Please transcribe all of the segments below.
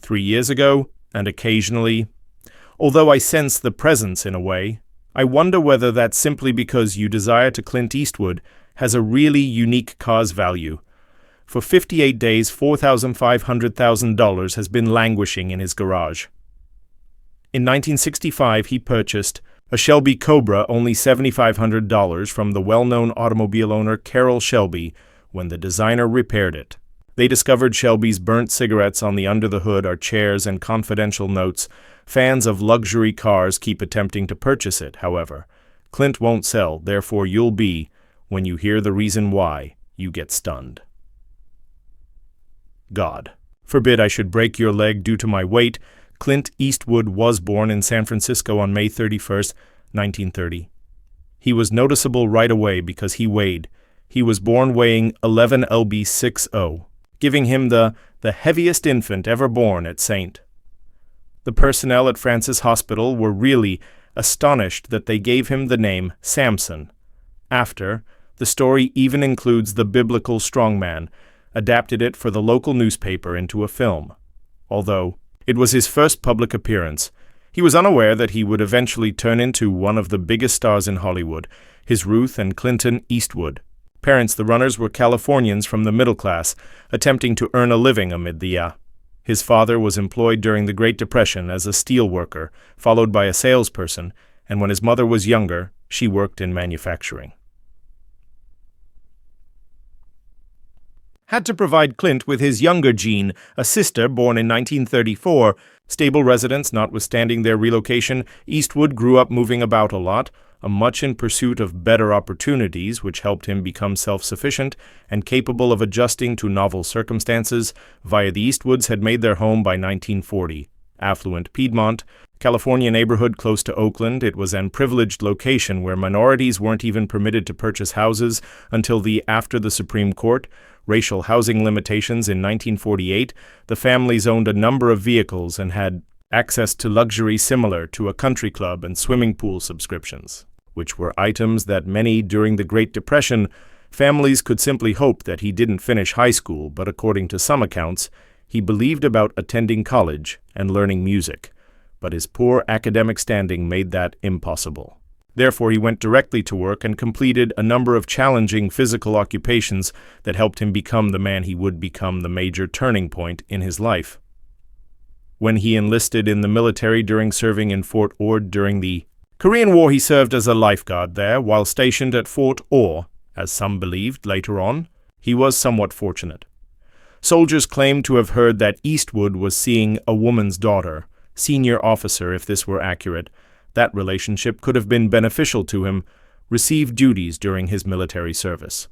3 years ago, and occasionally. Although I sense the presence in a way, I wonder whether that's simply because you desire to Clint Eastwood has a really unique car's value. For 58 days, $4,500,000 has been languishing in his garage. In 1965, he purchased a Shelby Cobra, only $7,500, from the well-known automobile owner Carroll Shelby when the designer repaired it. They discovered Shelby's burnt cigarettes on the under the hood are chairs and confidential notes. Fans of luxury cars keep attempting to purchase it, however. Clint won't sell, therefore you'll be, when you hear the reason why, you get stunned. God forbid I should break your leg due to my weight. Clint Eastwood was born in San Francisco on May 31st, 1930. He was noticeable right away because he weighed. He was born weighing 11 lb 60, giving him the heaviest infant ever born at St. The personnel at Francis Hospital were really astonished that they gave him the name Samson. After, the story even includes the biblical strongman, adapted it for the local newspaper into a film. Although it was his first public appearance, he was unaware that he would eventually turn into one of the biggest stars in Hollywood, his Ruth and Clinton Eastwood. Parents, the runners, were Californians from the middle class, attempting to earn a living amid the His father was employed during the Great Depression as a steel worker, followed by a salesperson, and when his mother was younger, she worked in manufacturing. Had to provide Clint with his younger Jean, a sister born in 1934. Stable residents notwithstanding their relocation, Eastwood grew up moving about a lot, much in pursuit of better opportunities, which helped him become self-sufficient and capable of adjusting to novel circumstances. The Eastwoods had made their home by 1940. Affluent Piedmont, California neighborhood close to Oakland, it was an privileged location where minorities weren't even permitted to purchase houses until after the Supreme Court. Racial housing limitations in 1948, the families owned a number of vehicles and had access to luxury similar to a country club and swimming pool subscriptions, which were items that many during the Great Depression families could simply hope that he didn't finish high school, but according to some accounts, he believed about attending college and learning music, but his poor academic standing made that impossible. Therefore, he went directly to work and completed a number of challenging physical occupations that helped him become the man he would become, the major turning point in his life. When he enlisted in the military during serving in Fort Ord during the Korean War, he served as a lifeguard there. While stationed at Fort Orr, as some believed later on, he was somewhat fortunate. Soldiers claimed to have heard that Eastwood was seeing a woman's daughter, senior officer if this were accurate. That relationship could have been beneficial to him, received duties during his military service.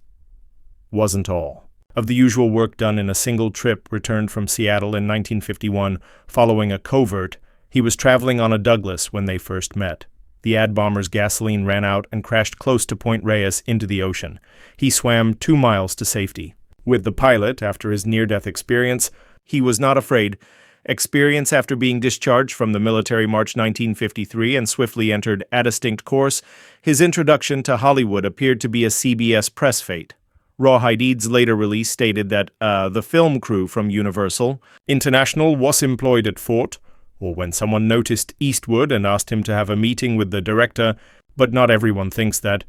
Wasn't all of the usual work done in a single trip. Returned from Seattle in 1951 following a covert. He was traveling on a Douglas when they first met. The ad bomber's gasoline ran out and crashed close to Point Reyes into the ocean. He swam 2 miles to safety. With the pilot, after his near-death experience, he was not afraid. Experience after being discharged from the military March 1953 and swiftly entered a distinct course, his introduction to Hollywood appeared to be a CBS press fate. Rawhide's later release stated that the film crew from Universal International was employed at Fort, or when someone noticed Eastwood and asked him to have a meeting with the director, but not everyone thinks that.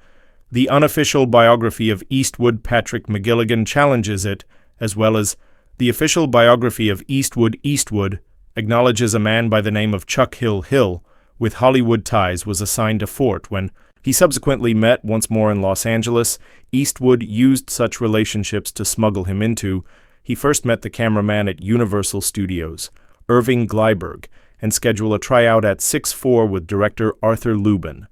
The unofficial biography of Eastwood, Patrick McGilligan, challenges it, as well as the official biography of Eastwood acknowledges a man by the name of Chuck Hill, with Hollywood ties, was assigned to Fort when he subsequently met once more in Los Angeles. Eastwood used such relationships to smuggle him into. He first met the cameraman at Universal Studios, Irving Gleiberg, and scheduled a tryout at 6'4" with director Arthur Lubin,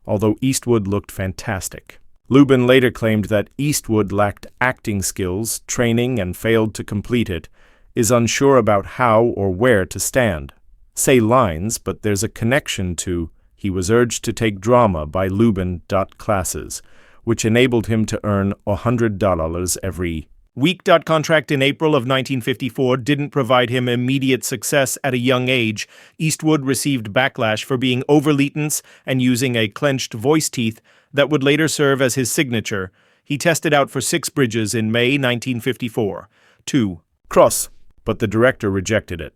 although Eastwood looked fantastic. Lubin later claimed that Eastwood lacked acting skills, training, and failed to complete it, is unsure about how or where to stand. Say lines, but there's a connection to he was urged to take drama by Lubin. Classes, which enabled him to earn $100 every week. Contract in April of 1954 didn't provide him immediate success at a young age. Eastwood received backlash for being overletenous and using a clenched voice teeth that would later serve as his signature. He tested out for 6 bridges in May 1954. 2. Cross, but the director rejected it.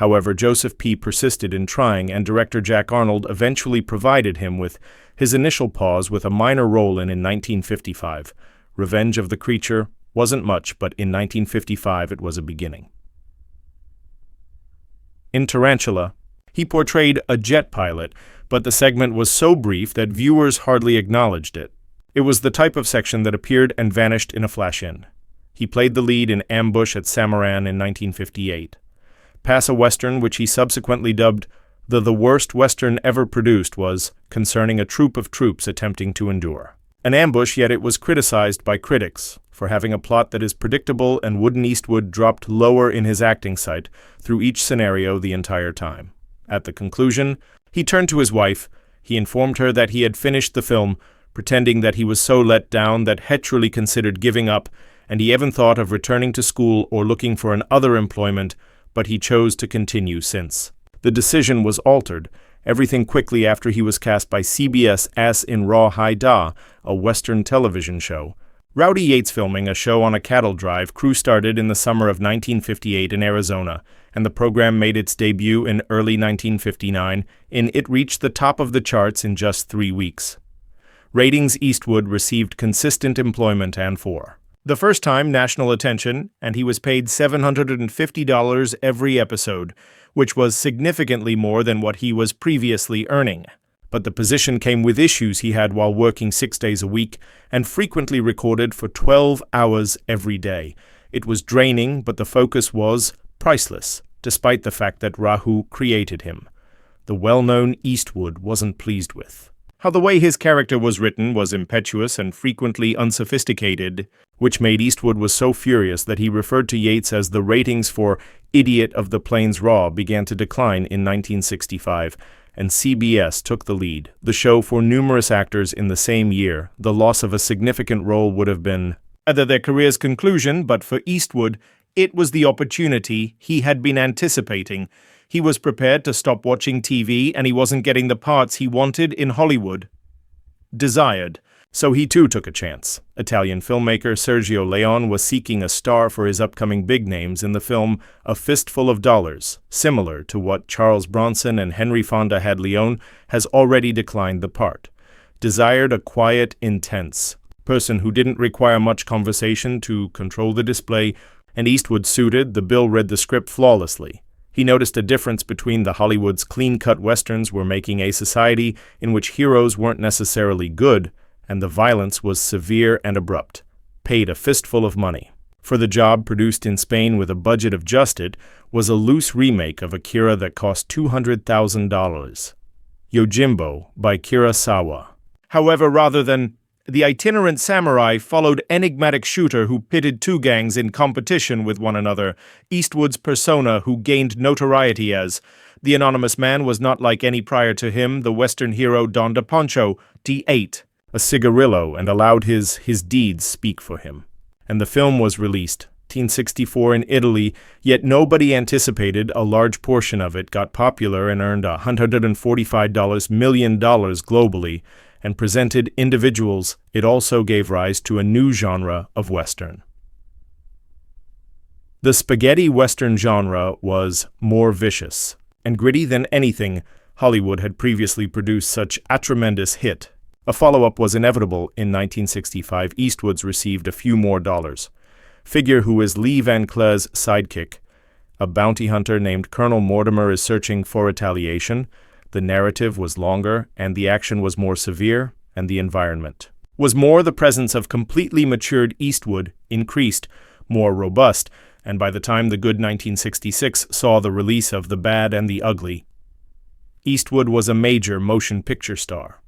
However, Joseph P. persisted in trying, and director Jack Arnold eventually provided him with his initial pause with a minor role in 1955. Revenge of the Creature wasn't much, but in 1955 it was a beginning. In Tarantula, he portrayed a jet pilot, but the segment was so brief that viewers hardly acknowledged it. It was the type of section that appeared and vanished in a flash-in. He played the lead in Ambush at Samaran in 1958. Pass a Western, which he subsequently dubbed the worst Western ever produced, was concerning a troop of troops attempting to endure an ambush, yet it was criticized by critics for having a plot that is predictable, and Wooden Eastwood dropped lower in his acting sight through each scenario the entire time. At the conclusion, he turned to his wife. He informed her that he had finished the film, pretending that he was so let down that he truly considered giving up, and he even thought of returning to school or looking for another employment, but he chose to continue since. The decision was altered, everything quickly after he was cast by CBS as in Raw Hai Da, a Western television show. Rowdy Yates filming a show on a cattle drive crew started in the summer of 1958 in Arizona, and the program made its debut in early 1959, and it reached the top of the charts in just 3 weeks. Ratings Eastwood received consistent employment and for the first time national attention, and he was paid $750 every episode, which was significantly more than what he was previously earning. But the position came with issues he had while working 6 days a week and frequently recorded for 12 hours every day. It was draining, but the focus was priceless, despite the fact that Rahu created him. The well-known Eastwood wasn't pleased with how the way his character was written was impetuous and frequently unsophisticated, which made Eastwood was so furious that he referred to Yates as the ratings for Idiot of the Plains Raw began to decline in 1965, and CBS took the lead. The show for numerous actors in the same year, the loss of a significant role would have been either their career's conclusion, but for Eastwood, it was the opportunity he had been anticipating. He was prepared to stop watching TV, and he wasn't getting the parts he wanted in Hollywood desired. So he too took a chance. Italian filmmaker Sergio Leone was seeking a star for his upcoming big names in the film A Fistful of Dollars. Similar to what Charles Bronson and Henry Fonda had, Leone has already declined the part. Desired a quiet, intense person who didn't require much conversation to control the display, and Eastwood suited. The bill read the script flawlessly. He noticed a difference between the Hollywood's clean-cut westerns were making a society in which heroes weren't necessarily good, and the violence was severe and abrupt. Paid a fistful of money. For the job, produced in Spain with a budget of just it, was a loose remake of Akira that cost $200,000. Yojimbo by Kurosawa. However, rather than the itinerant samurai followed enigmatic shooter who pitted two gangs in competition with one another, Eastwood's persona who gained notoriety as the anonymous man was not like any prior to him. The Western hero donned a poncho, ate a cigarillo, and allowed his deeds speak for him. And the film was released, 1964 in Italy, yet nobody anticipated a large portion of it got popular and earned $145 million globally, and presented individuals. It also gave rise to a new genre of Western. The spaghetti Western genre was more vicious and gritty than anything Hollywood had previously produced such a tremendous hit. A follow-up was inevitable in 1965. Eastwood's received a few more dollars. Figure who is Lee Van Cleef's sidekick. A bounty hunter named Colonel Mortimer is searching for retaliation. The narrative was longer, and the action was more severe, and the environment was more. The presence of completely matured Eastwood increased, more robust, and by the time The Good 1966 saw the release of The Bad and the Ugly, Eastwood was a major motion picture star.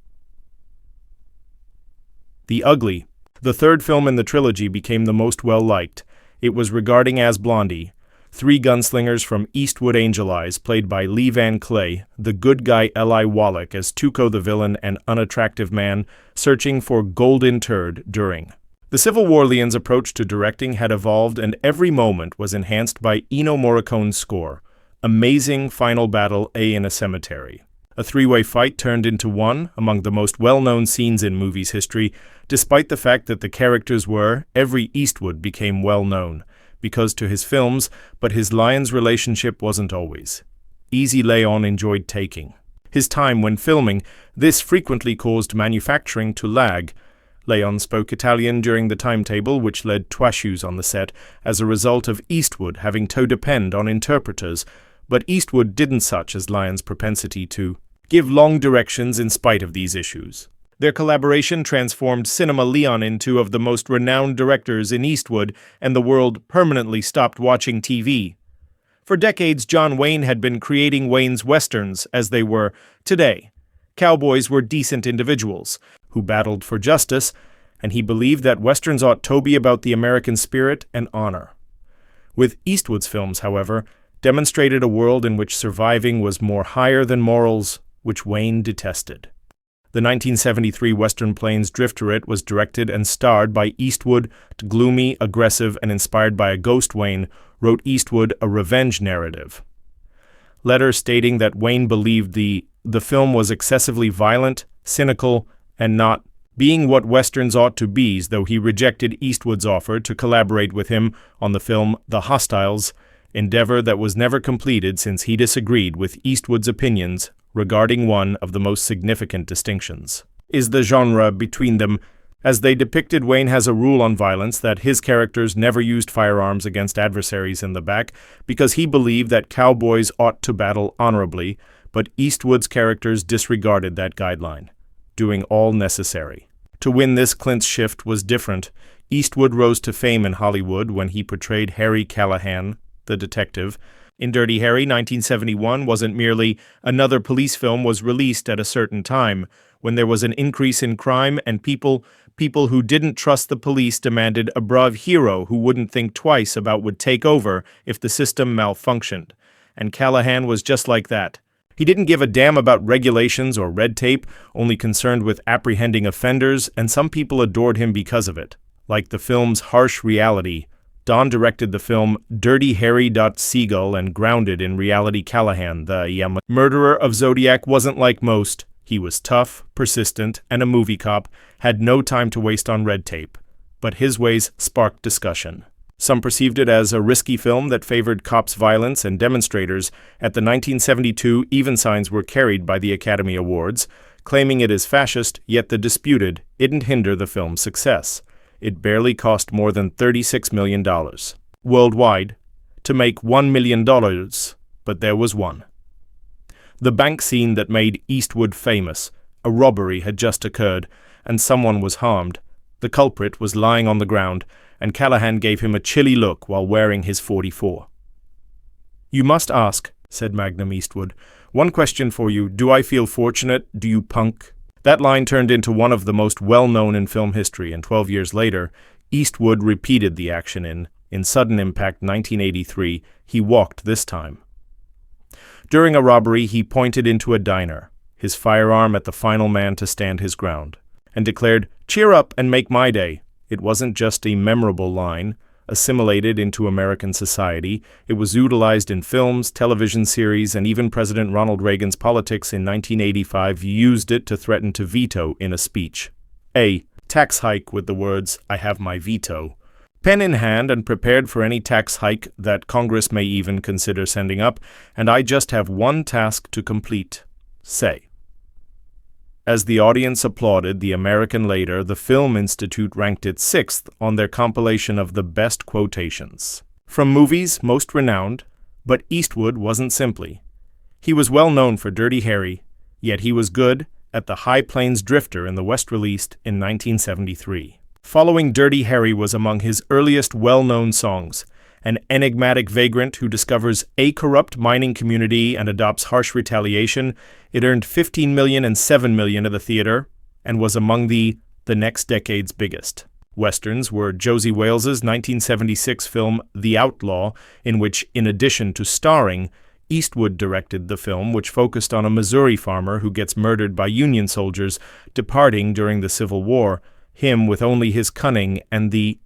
The Ugly, the third film in the trilogy, became the most well-liked. It was regarding as Blondie. 3 gunslingers from Eastwood Angel Eyes, played by Lee Van Cleef, the good guy Eli Wallach as Tuco the villain, an unattractive man searching for golden turd during. The Civil War. Leon's approach to directing had evolved, and every moment was enhanced by Ennio Morricone's score. Amazing final battle in a cemetery. A 3-way fight turned into one, among the most well-known scenes in movies history, despite the fact that the characters were, every Eastwood became well-known. because to his films, but his Lyons relationship wasn't always easy. Leon enjoyed taking his time when filming. This frequently caused manufacturing to lag. Leon spoke Italian during the timetable, which led to issues on the set as a result of Eastwood having to depend on interpreters, but Eastwood didn't, such as Lyons' propensity to give long directions in spite of these issues. Their collaboration transformed Cinema Leon into two of the most renowned directors in Eastwood, and the world permanently stopped watching TV. For decades, John Wayne had been creating Wayne's westerns as they were today. Cowboys were decent individuals who battled for justice, and he believed that westerns ought to be about the American spirit and honor. With Eastwood's films, however, demonstrated a world in which surviving was more higher than morals, which Wayne detested. The 1973 Western Plains Drifterette was directed and starred by Eastwood. Gloomy, aggressive, and inspired by a ghost, Wayne wrote Eastwood a revenge narrative. Letters stating that Wayne believed the film was excessively violent, cynical, and not being what westerns ought to be, though he rejected Eastwood's offer to collaborate with him on the film The Hostiles, endeavor that was never completed since he disagreed with Eastwood's opinions regarding one of the most significant distinctions is the genre between them. As they depicted, Wayne has a rule on violence that his characters never used firearms against adversaries in the back because he believed that cowboys ought to battle honorably, but Eastwood's characters disregarded that guideline, doing all necessary. To win this, Clint's shift was different. Eastwood rose to fame in Hollywood when he portrayed Harry Callahan, the detective. In Dirty Harry, 1971 wasn't merely another police film was released at a certain time, when there was an increase in crime and people who didn't trust the police demanded a brave hero who wouldn't think twice about would take over if the system malfunctioned. And Callahan was just like that. He didn't give a damn about regulations or red tape, only concerned with apprehending offenders, and some people adored him because of it. Like the film's harsh reality, Don directed the film Dirty Harry. Seagull and grounded in reality. Callahan, the murderer of Zodiac, wasn't like most. He was tough, persistent, and a movie cop, had no time to waste on red tape. But his ways sparked discussion. Some perceived it as a risky film that favored cops' violence and demonstrators. At the 1972 even signs were carried by the Academy Awards, claiming it as fascist, yet the disputed didn't hinder the film's success. It barely cost more than $36 million worldwide to make $1 million, but there was one. The bank scene that made Eastwood famous. A robbery had just occurred, and someone was harmed. The culprit was lying on the ground, and Callahan gave him a chilly look while wearing his .44. "You must ask," said Magnum Eastwood. "One question for you. Do I feel fortunate? Do you punk?" That line turned into one of the most well-known in film history, and 12 years later, Eastwood repeated the action in Sudden Impact 1983. He walked this time. During a robbery, he pointed into a diner, his firearm at the final man to stand his ground, and declared, "Cheer up and make my day." It wasn't just a memorable line, assimilated into American society. It was utilized in films, television series, and even President Ronald Reagan's politics in 1985 used it to threaten to veto in a speech. A tax hike with the words, "I have my veto." Pen in hand and prepared for any tax hike that Congress may even consider sending up, and I just have one task to complete. Say. As the audience applauded the American later, the Film Institute ranked it 6th on their compilation of the best quotations from movies most renowned, but Eastwood wasn't simply. He was well known for Dirty Harry, yet he was good at the High Plains Drifter in the West, released in 1973. Following Dirty Harry was among his earliest well-known songs, an enigmatic vagrant who discovers a corrupt mining community and adopts harsh retaliation. It earned $15 million and $7 million at the theater and was among the next decade's biggest. Westerns were Josie Wales's 1976 film The Outlaw, in which, in addition to starring, Eastwood directed the film, which focused on a Missouri farmer who gets murdered by Union soldiers departing during the Civil War, him with only his cunning, and the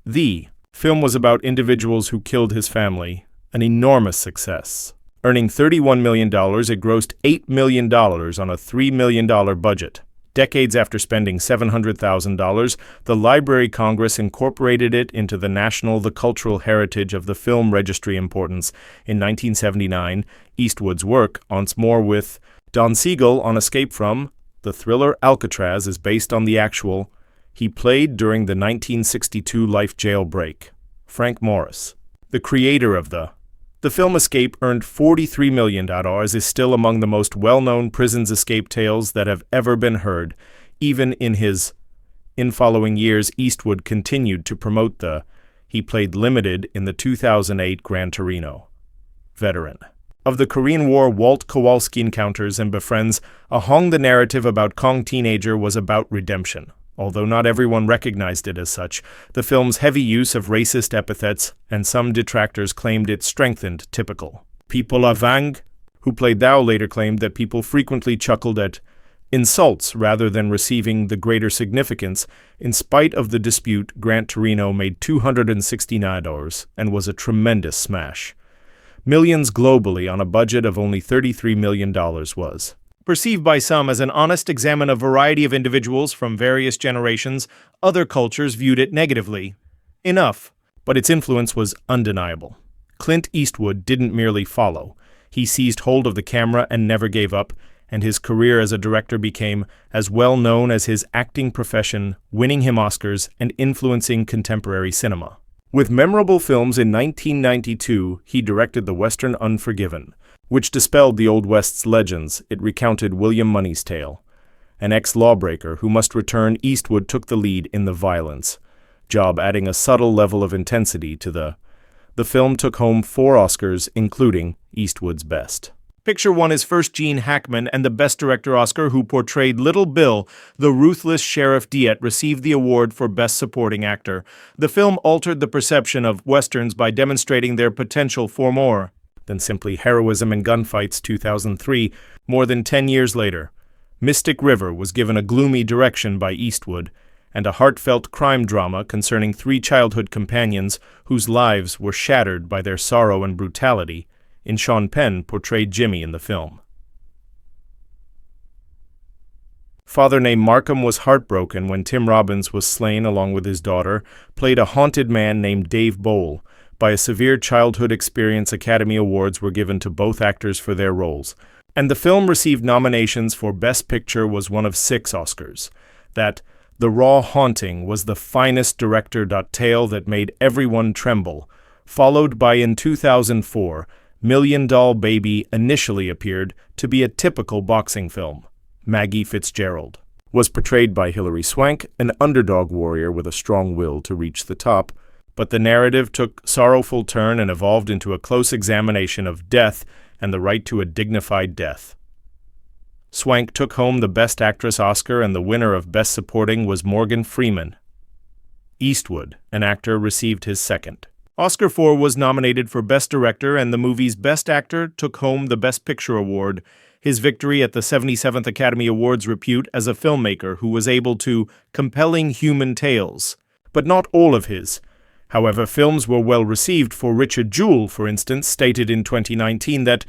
film was about individuals who killed his family, an enormous success. Earning $31 million, it grossed $8 million on a $3 million budget. Decades after spending $700,000, the Library Congress incorporated it into the cultural heritage of the film registry importance. In 1979, Eastwood's work, once more with Don Siegel on Escape From, the thriller Alcatraz is based on the actual he played during the 1962 life jailbreak. Frank Morris, the creator of the film Escape, earned $43 million, is still among the most well-known prison's escape tales that have ever been heard. Even in following years, Eastwood continued to promote he played limited in the 2008 Gran Torino. Veteran of the Korean War, Walt Kowalski encounters and befriends a Hong. The narrative about Kong teenager was about redemption. Although not everyone recognized it as such, the film's heavy use of racist epithets and some detractors claimed it strengthened typical. People Vang, who played Thou, later claimed that people frequently chuckled at insults rather than receiving the greater significance. In spite of the dispute, Gran Torino made $269 and was a tremendous smash. Millions globally on a budget of only $33 million was perceived by some as an honest examine of a variety of individuals from various generations. Other cultures viewed it negatively. Enough, but its influence was undeniable. Clint Eastwood didn't merely follow. He seized hold of the camera and never gave up, and his career as a director became as well known as his acting profession, winning him Oscars and influencing contemporary cinema. With memorable films in 1992, he directed the Western Unforgiven, which dispelled the Old West's legends. It recounted William Money's tale. An ex-lawbreaker who must return, Eastwood took the lead in the violence job, adding a subtle level of intensity to the film took home 4 Oscars, including Eastwood's Best Picture won his first Gene Hackman, and the Best Director Oscar, who portrayed Little Bill, the ruthless Sheriff Diet, received the award for Best Supporting Actor. The film altered the perception of Westerns by demonstrating their potential for more than simply heroism and gunfights. 2003, more than 10 years later, Mystic River was given a gloomy direction by Eastwood, and a heartfelt crime drama concerning 3 childhood companions whose lives were shattered by their sorrow and brutality. Sean Penn portrayed Jimmy in the film. Father named Markham was heartbroken when Tim Robbins was slain along with his daughter, played a haunted man named Dave Bowl. By a severe childhood experience, Academy Awards were given to both actors for their roles, and the film received nominations for Best Picture, was one of 6 Oscars. That The Raw Haunting was the finest director tale that made everyone tremble, followed by in 2004, Million Doll Baby initially appeared to be a typical boxing film. Maggie Fitzgerald was portrayed by Hilary Swank, an underdog warrior with a strong will to reach the top, but the narrative took a sorrowful turn and evolved into a close examination of death and the right to a dignified death. Swank took home the Best Actress Oscar, and the winner of Best Supporting was Morgan Freeman. Eastwood, an actor, received his second. Oscar IV was nominated for Best Director, and the movie's Best Actor took home the Best Picture award. His victory at the 77th Academy Awards repute as a filmmaker who was able to compelling human tales, but not all of his. However, films were well received. For Richard Jewell, for instance, stated in 2019 that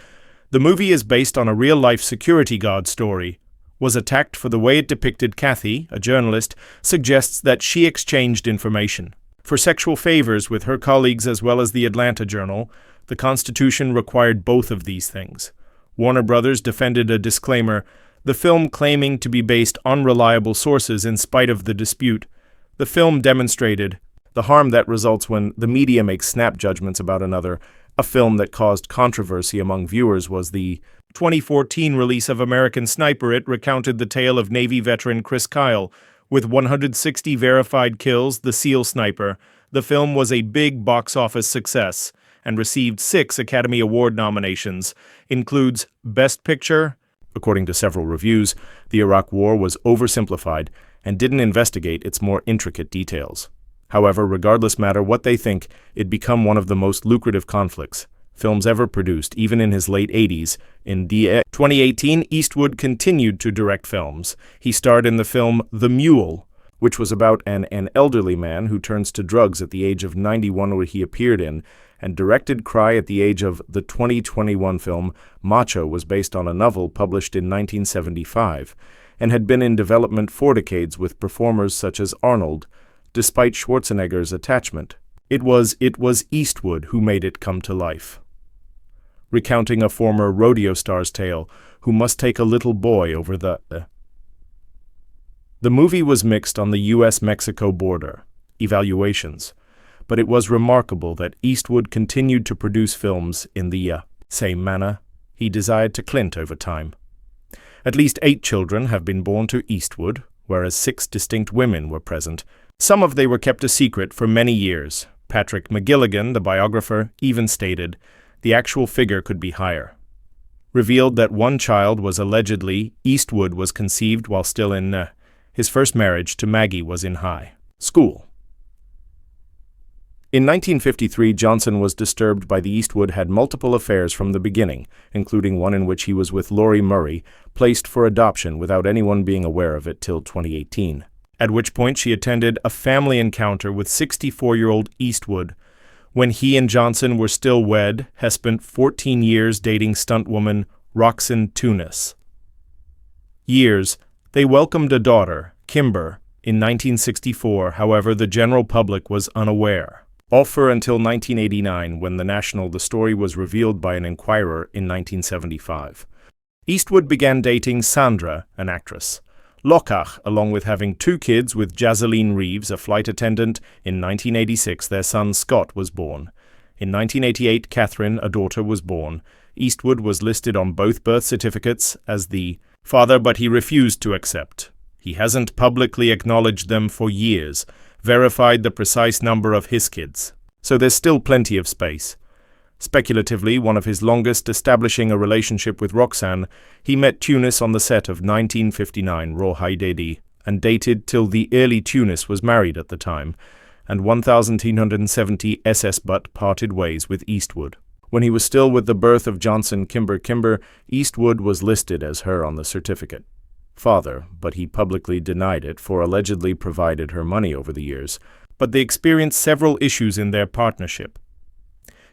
the movie is based on a real-life security guard story, was attacked for the way it depicted Kathy, a journalist, suggests that she exchanged information for sexual favors with her colleagues as well as the Atlanta Journal. The Constitution required both of these things. Warner Brothers defended a disclaimer, the film claiming to be based on reliable sources in spite of the dispute. The film demonstrated the harm that results when the media makes snap judgments about another. A film that caused controversy among viewers was the 2014 release of American Sniper. It recounted the tale of Navy veteran Chris Kyle. With 160 verified kills, the SEAL Sniper, the film was a big box office success and received 6 Academy Award nominations. Includes Best Picture. According to several reviews, the Iraq War was oversimplified and didn't investigate its more intricate details. However, regardless matter what they think, it'd become one of the most lucrative conflicts films ever produced, even in his late 80s. In 2018, Eastwood continued to direct films. He starred in the film The Mule, which was about an elderly man who turns to drugs at the age of 91, where he appeared in, and directed Cry at the age of. The 2021 film Macho was based on a novel published in 1975. and had been in development for decades with performers such as Arnold, despite Schwarzenegger's attachment. It was Eastwood who made it come to life. Recounting a former rodeo star's tale who must take a little boy over the movie was mixed on the U.S.-Mexico border evaluations, but it was remarkable that Eastwood continued to produce films in the same manner he desired to Clint over time. At least 8 children have been born to Eastwood, whereas 6 distinct women were present. Some of they were kept a secret for many years. Patrick McGilligan, the biographer, even stated the actual figure could be higher. Revealed that one child was allegedly Eastwood was conceived while still in his first marriage to Maggie was in high school. In 1953, Johnson was disturbed by the Eastwood had multiple affairs from the beginning, including one in which he was with Laurie Murray, placed for adoption without anyone being aware of it till 2018, at which point she attended a family encounter with 64-year-old Eastwood. When he and Johnson were still wed, Hess spent 14 years dating stuntwoman Roxanne Tunis. They welcomed a daughter, Kimber, in 1964, however the general public was unaware. Off for until 1989, when the story was revealed by an Inquirer in 1975. Eastwood began dating Sandra, an actress. Lockhart, along with having 2 kids with Jazeline Reeves, a flight attendant. In 1986, their son Scott was born. In 1988, Catherine, a daughter, was born. Eastwood was listed on both birth certificates as the father, but he refused to accept. He hasn't publicly acknowledged them for years, verified the precise number of his kids. So there's still plenty of space. Speculatively, one of his longest establishing a relationship with Roxanne, he met Tunis on the set of 1959 Rawhide and dated till the early Tunis was married at the time, and 1970 SS Butt parted ways with Eastwood. When he was still with the birth of Johnson Kimber, Eastwood was listed as her on the certificate. Father, but he publicly denied it for allegedly provided her money over the years, but they experienced several issues in their partnership.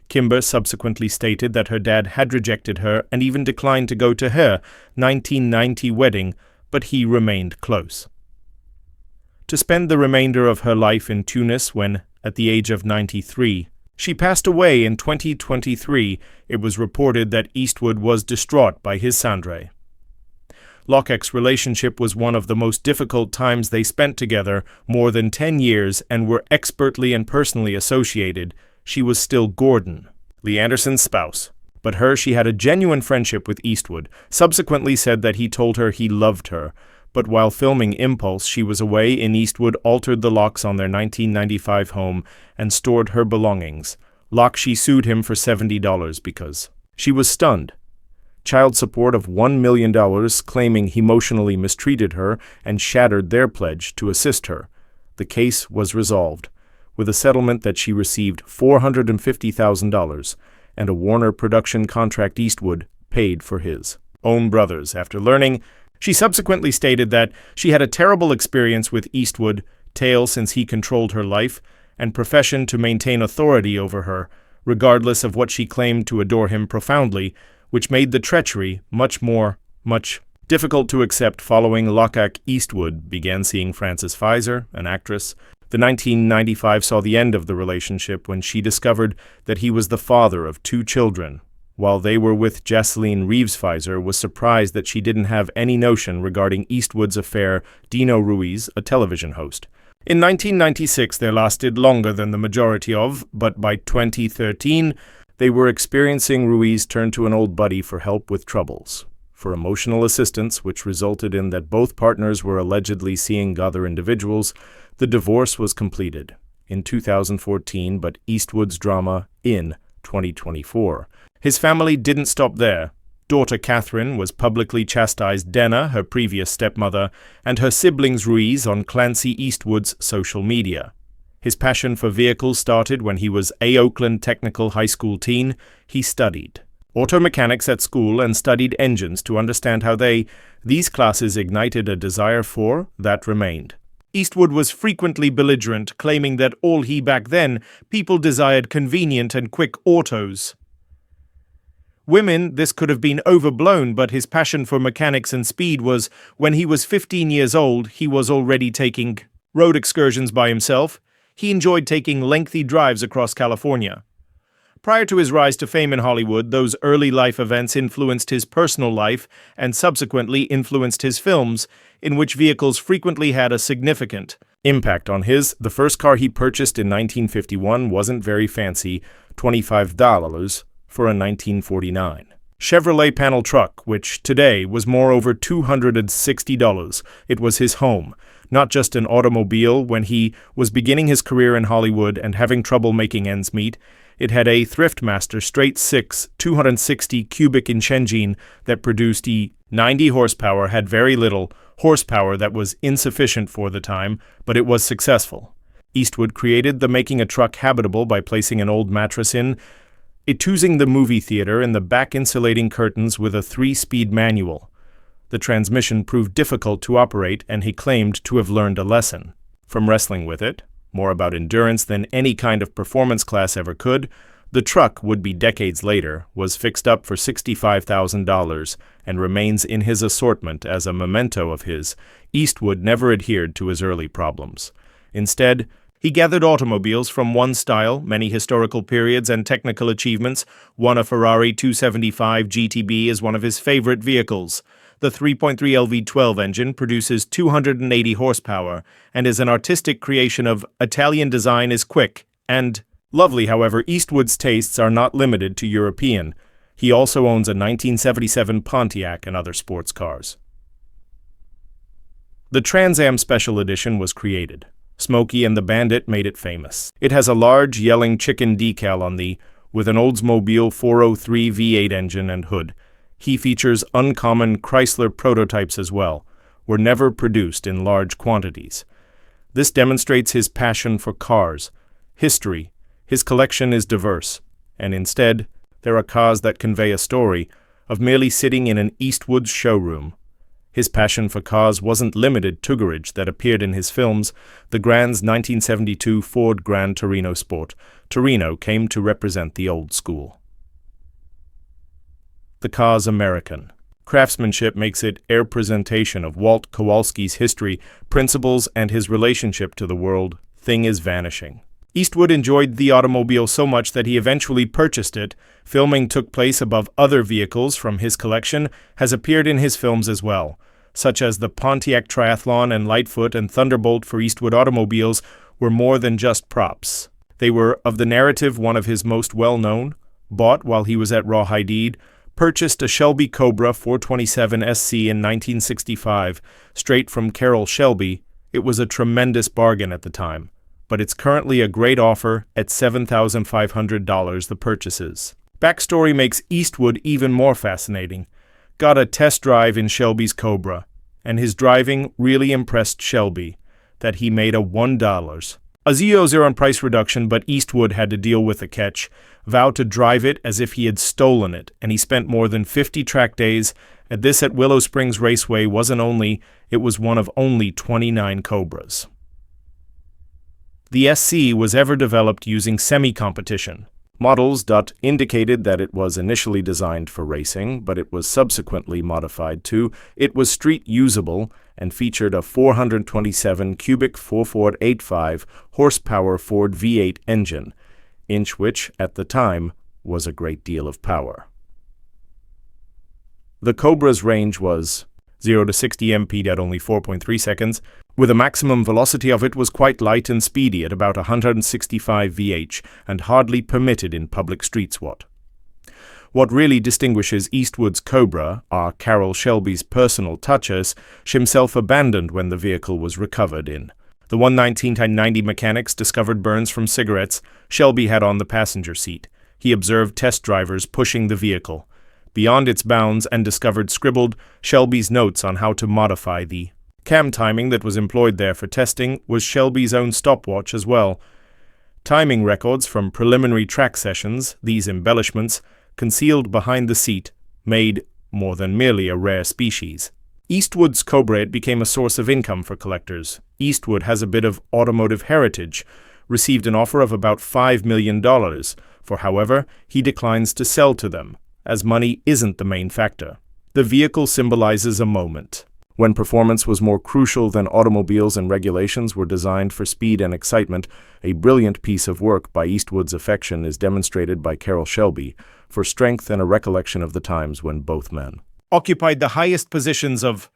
Kimber subsequently stated that her dad had rejected her and even declined to go to her 1990 wedding, but he remained close. To spend the remainder of her life in Tunis when, at the age of 93, she passed away in 2023, it was reported that Eastwood was distraught by his Sandra. Lockhart's relationship was one of the most difficult times they spent together, more than 10 years, and were expertly and personally associated. She was still Gordon, Lee Anderson's spouse, but she had a genuine friendship with Eastwood, subsequently said that he told her he loved her, but while filming Impulse she was away and Eastwood altered the locks on their 1995 home and stored her belongings. She sued him for $70 because she was stunned. Child support of $1 million, claiming he emotionally mistreated her and shattered their pledge to assist her. The case was resolved, with a settlement that she received $450,000 and a Warner production contract Eastwood paid for his own brothers. After learning, she subsequently stated that she had a terrible experience with Eastwood, tale since he controlled her life, and profession to maintain authority over her, regardless of what she claimed to adore him profoundly, which made the treachery much difficult to accept. Following Lockhart, Eastwood began seeing Frances Pfizer, an actress. The 1995 saw the end of the relationship when she discovered that he was the father of 2 children. While they were with Jazeline Reeves, Pfizer was surprised that she didn't have any notion regarding Eastwood's affair. Dino Ruiz, a television host. In 1996 they lasted longer than the majority of, but by 2013 they were experiencing. Ruiz turned to an old buddy for help with troubles, for emotional assistance, which resulted in that both partners were allegedly seeing other individuals. The divorce was completed in 2014, but Eastwood's drama in 2024. His family didn't stop there. Daughter Catherine was publicly chastised Denna, her previous stepmother, and her siblings Ruiz on Clancy Eastwood's social media. His passion for vehicles started when he was a Oakland Technical High School teen. He studied auto mechanics at school and studied engines to understand how these classes ignited a desire for that remained. Eastwood was frequently belligerent, claiming that all back then, people desired convenient and quick autos. Women, this could have been overblown, but his passion for mechanics and speed was, when he was 15 years old, he was already taking road excursions by himself. He enjoyed taking lengthy drives across California. Prior to his rise to fame in Hollywood, those early life events influenced his personal life and subsequently influenced his films, in which vehicles frequently had a significant impact on his. The first car he purchased in 1951 wasn't very fancy, $25 for a 1949 Chevrolet panel truck, which today was more over $260. It was his home, not just an automobile. When he was beginning his career in Hollywood and having trouble making ends meet, it had a Thriftmaster straight six 260 cubic inch engine that produced 90 horsepower, had very little horsepower that was insufficient for the time, but it was successful. Eastwood created the making a truck habitable by placing an old mattress in it, using the movie theater and the back insulating curtains with a 3-speed manual. The transmission proved difficult to operate, and he claimed to have learned a lesson from wrestling with it, more about endurance than any kind of performance class ever could. The truck, would-be decades later, was fixed up for $65,000 and remains in his assortment as a memento of his. Eastwood never adhered to his early problems. Instead, he gathered automobiles from one style, many historical periods and technical achievements. A Ferrari 275 GTB is one of his favorite vehicles. The 3.3 LV12 engine produces 280 horsepower and is an artistic creation of Italian design. Is quick and lovely. However, Eastwood's tastes are not limited to European. He also owns a 1977 Pontiac and other sports cars. The Trans Am Special Edition was created. Smokey and the Bandit made it famous. It has a large yelling chicken decal on with an Oldsmobile 403 V8 engine and hood. He features uncommon Chrysler prototypes as well, were never produced in large quantities. This demonstrates his passion for cars, history. His collection is diverse, and instead, there are cars that convey a story of merely sitting in an Eastwood's showroom. His passion for cars wasn't limited to garage that appeared in his films. The Grand's 1972 Ford Grand Torino Sport. Torino came to represent the old school. The car's American. Craftsmanship makes it a representation of Walt Kowalski's history, principles, and his relationship to the world. Thing is vanishing. Eastwood enjoyed the automobile so much that he eventually purchased it. Filming took place above other vehicles from his collection, has appeared in his films as well, such as the Pontiac Triathlon and Lightfoot and Thunderbolt. For Eastwood, automobiles were more than just props. They were of the narrative. One of his most well-known, bought while he was at Rawhide, purchased a Shelby Cobra 427 SC in 1965, straight from Carroll Shelby. It was a tremendous bargain at the time, but it's currently a great offer at $7,500 the purchases. Backstory makes Eastwood even more fascinating. Got a test drive in Shelby's Cobra, and his driving really impressed Shelby, that he made a $1. A $0 price reduction, but Eastwood had to deal with the catch, vowed to drive it as if he had stolen it, and he spent more than 50 track days at this at Willow Springs Raceway. It was one of only 29 Cobras. The SC was ever developed using semi-competition. Models indicated that it was initially designed for racing, but it was subsequently modified to. It was street usable and featured a 427 cubic 4485 horsepower Ford V8 engine, which at the time was a great deal of power. The Cobra's range was 0 to 60 mph at only 4.3 seconds, with a maximum velocity of it was quite light and speedy at about 165 vh and hardly permitted in public streets. What really distinguishes Eastwood's Cobra are Carroll Shelby's personal touches. Himself abandoned when the vehicle was recovered in. The 1990 mechanics discovered burns from cigarettes Shelby had on the passenger seat. He observed test drivers pushing the vehicle beyond its bounds and scribbled Shelby's notes on how to modify the cam timing that was employed there for testing. Was Shelby's own stopwatch as well. Timing records from preliminary track sessions. These embellishments, concealed behind the seat, made more than merely a rare species. Eastwood's Cobra, it became a source of income for collectors. Eastwood has a bit of automotive heritage, received an offer of about $5 million, however, he declines to sell to them, as money isn't the main factor. The vehicle symbolizes a moment when performance was more crucial than automobiles and regulations were designed for speed and excitement. A brilliant piece of work by Eastwood's affection is demonstrated by Carroll Shelby for strength and a recollection of the times when both men occupied the highest positions of